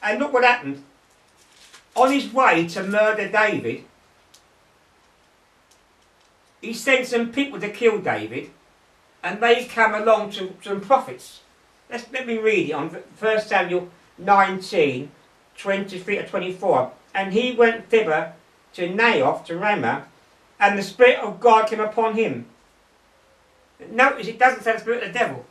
And look what happened. On his way to murder David, he sent some people to kill David, and they come along to some prophets. Let me read it on 1 Samuel 19, 23 to 24. And he went thither to Naioth, to Ramah, and the Spirit of God came upon him. Notice it doesn't say the Spirit of the devil.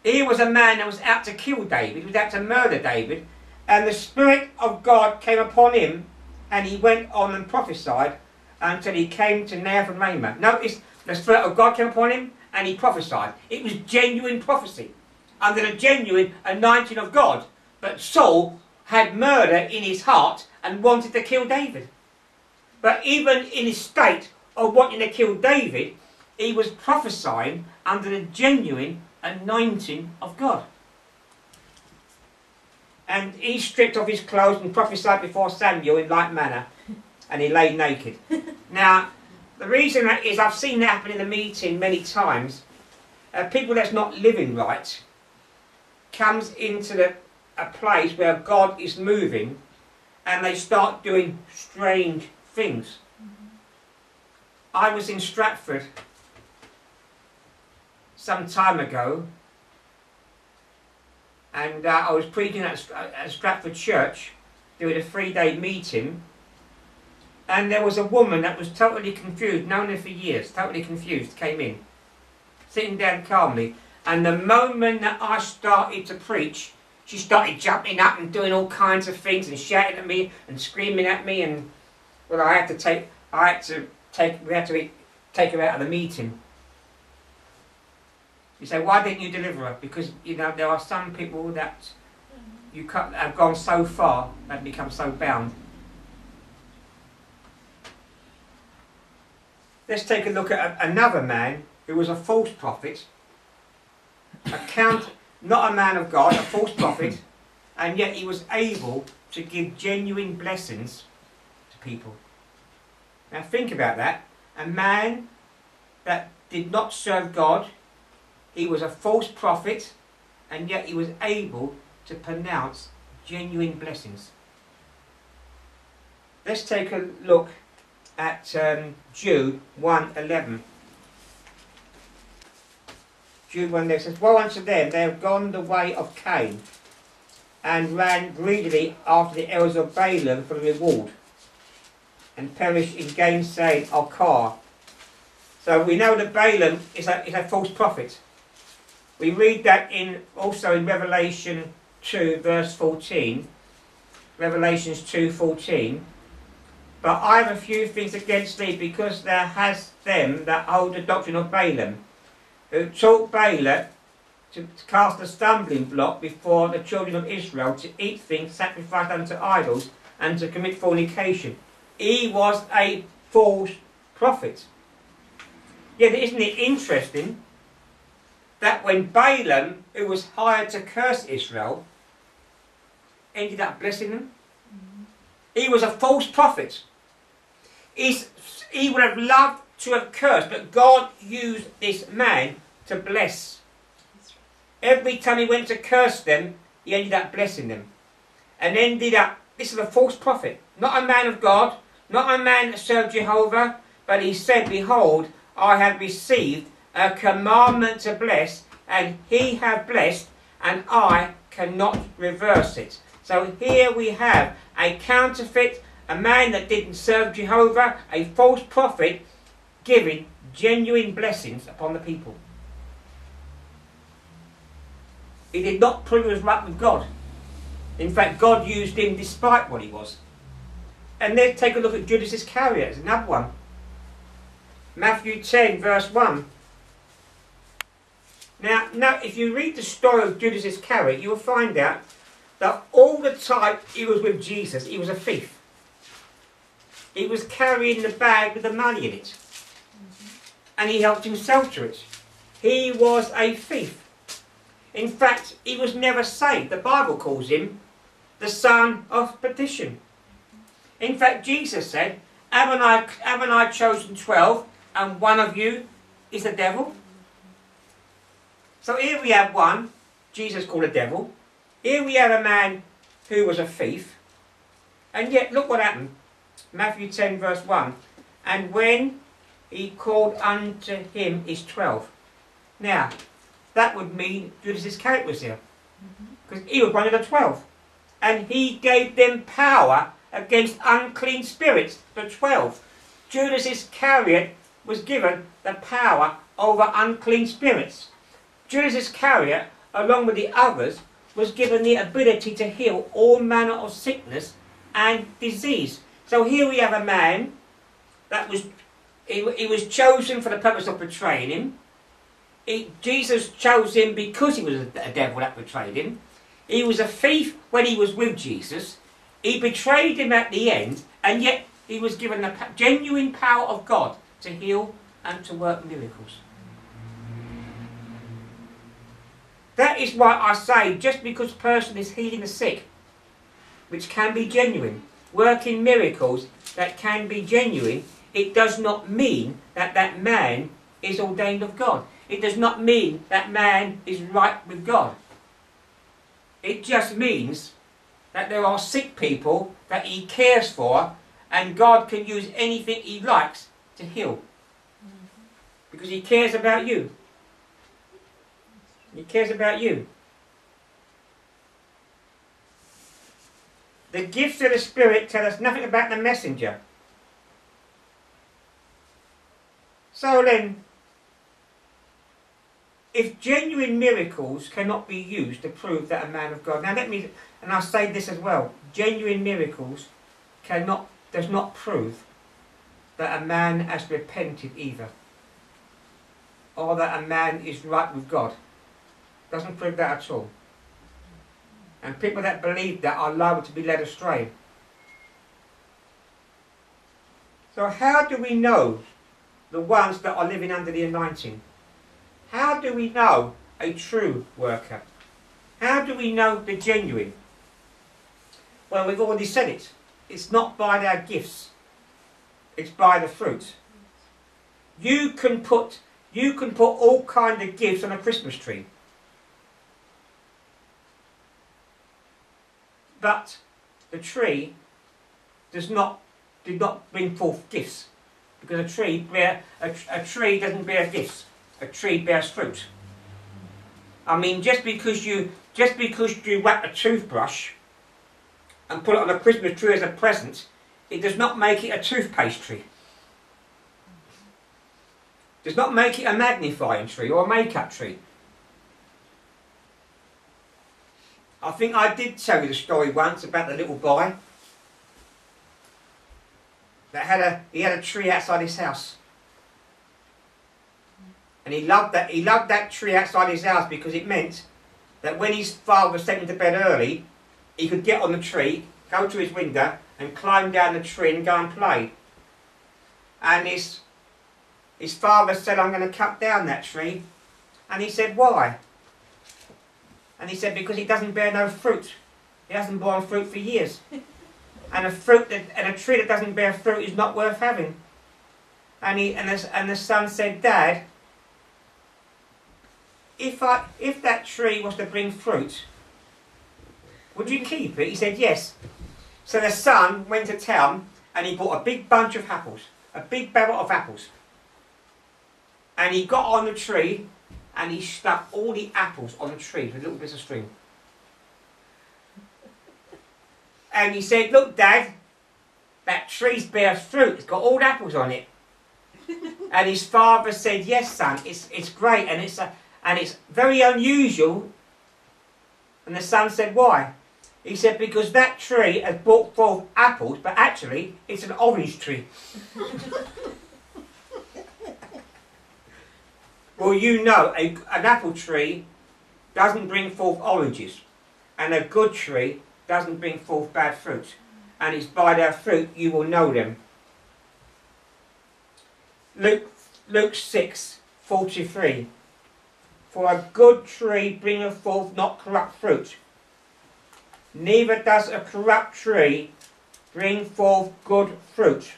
He was a man that was out to kill David, he was out to murder David, and the Spirit of God came upon him, and he went on and prophesied until he came to Naioth and Ramah. Notice the Spirit of God came upon him, and he prophesied. It was genuine prophecy, under the genuine anointing of God. But Saul had murder in his heart and wanted to kill David. But even in his state of wanting to kill David, he was prophesying under the genuine anointing of God. And he stripped off his clothes and prophesied before Samuel in like manner, and he lay naked. Now, the reason that is, I've seen that happen in the meeting many times. People that's not living right comes into a place where God is moving, and they start doing strange things. I was in Stratford some time ago, and I was preaching at Stratford Church, doing a 3-day meeting, and there was a woman that was totally confused, known her for years, totally confused, came in, sitting down calmly, and the moment that I started to preach, she started jumping up and doing all kinds of things and shouting at me and screaming at me, and well, we had to take her out of the meeting. You say, why didn't you deliver her? Because, you know, there are some people that have gone so far and become so bound. Let's take a look at another man who was a false prophet, not a man of God, a false prophet, and yet he was able to give genuine blessings to people. Now think about that. A man that did not serve God, he was a false prophet, and yet he was able to pronounce genuine blessings. Let's take a look at Jude 1:11. Jude 1:11 says, woe unto them, they have gone the way of Cain, and ran greedily after the heirs of Balaam for the reward, and perished in gainsaying of Korah. So we know that Balaam is a false prophet. We read that also in Revelation 2 verse 14. Revelations 2:14. But I have a few things against thee, because thou hast them that hold the doctrine of Balaam, who taught Balak to cast a stumbling block before the children of Israel, to eat things sacrificed unto idols, and to commit fornication. He was a false prophet. Yet isn't it interesting that when Balaam, who was hired to curse Israel, ended up blessing them? He was a false prophet. He would have loved to have cursed, but God used this man to bless. Every time he went to curse them, he ended up blessing them. And this is a false prophet, not a man of God, not a man that served Jehovah, but he said, behold, I have received a commandment to bless, and he hath blessed, and I cannot reverse it. So here we have a counterfeit, a man that didn't serve Jehovah, a false prophet, giving genuine blessings upon the people. He did not prove he was right with God. In fact, God used him despite what he was. And let's take a look at Judas Iscariot, it's another one. Matthew 10 verse 1. Now, if you read the story of Judas Iscariot, you will find out that all the time he was with Jesus, he was a thief. He was carrying the bag with the money in it. And he helped himself to it. He was a thief. In fact, he was never saved. The Bible calls him the son of perdition. In fact, Jesus said, haven't I chosen 12, and one of you is the devil? So here we have one, Jesus called a devil, Here we have a man who was a thief, and yet look what happened. Matthew 10 verse 1. And when he called unto him his 12. Now, that would mean Judas Iscariot was there. Because he was one of the 12. And he gave them power against unclean spirits, the 12. Judas Iscariot was given the power over unclean spirits. Judas Iscariot, along with the others, was given the ability to heal all manner of sickness and disease. So here we have a man that was, he was chosen for the purpose of betraying him. Jesus chose him because he was a devil that betrayed him. He was a thief when he was with Jesus. He betrayed him at the end, and yet he was given the genuine power of God to heal and to work miracles. That is why I say, just because a person is healing the sick, which can be genuine, working miracles that can be genuine, it does not mean that that man is ordained of God. It does not mean that man is right with God. It just means that there are sick people that he cares for, and God can use anything he likes to heal. Because he cares about you. He cares about you. The gifts of the Spirit tell us nothing about the messenger. So then, if genuine miracles cannot be used to prove that a man of God... Now let me... And I'll say this as well. Genuine miracles does not prove that a man has repented either. Or that a man is right with God. Doesn't prove that at all. And people that believe that are liable to be led astray. So how do we know the ones that are living under the anointing? How do we know a true worker? How do we know the genuine? Well, we've already said it. It's not by their gifts. It's by the fruit. You can put all kind of gifts on a Christmas tree. But the tree did not bring forth gifts, because a tree doesn't bear gifts. A tree bears fruit. I mean, just because you wrap a toothbrush and put it on a Christmas tree as a present, it does not make it a toothpaste tree. It does not make it a magnifying tree or a makeup tree. I think I did tell you the story once about the little boy that had a tree outside his house. And he loved that tree outside his house because it meant that when his father sent him to bed early, he could get on the tree, go to his window and climb down the tree and go and play. And his father said, "I'm going to cut down that tree." And he said, "Why?" And he said, "Because it doesn't bear no fruit. It hasn't borne fruit for years. And a tree that doesn't bear fruit is not worth having." And the son said, "Dad, if that tree was to bring fruit, would you keep it?" He said, "Yes." So the son went to town and he bought a big bunch of apples, a big barrel of apples. And he got on the tree and he stuck all the apples on the tree with little bits of string. And he said, "Look, Dad, that tree bears fruit. It's got all the apples on it." And his father said, "Yes, son, it's great, and it's very unusual." And the son said, "Why?" He said, "Because that tree has brought forth apples, but actually it's an orange tree." Well, you know, an apple tree doesn't bring forth oranges, and a good tree doesn't bring forth bad fruit. And it's by their fruit you will know them. Luke 6:43. For a good tree bringeth forth not corrupt fruit, neither does a corrupt tree bring forth good fruit.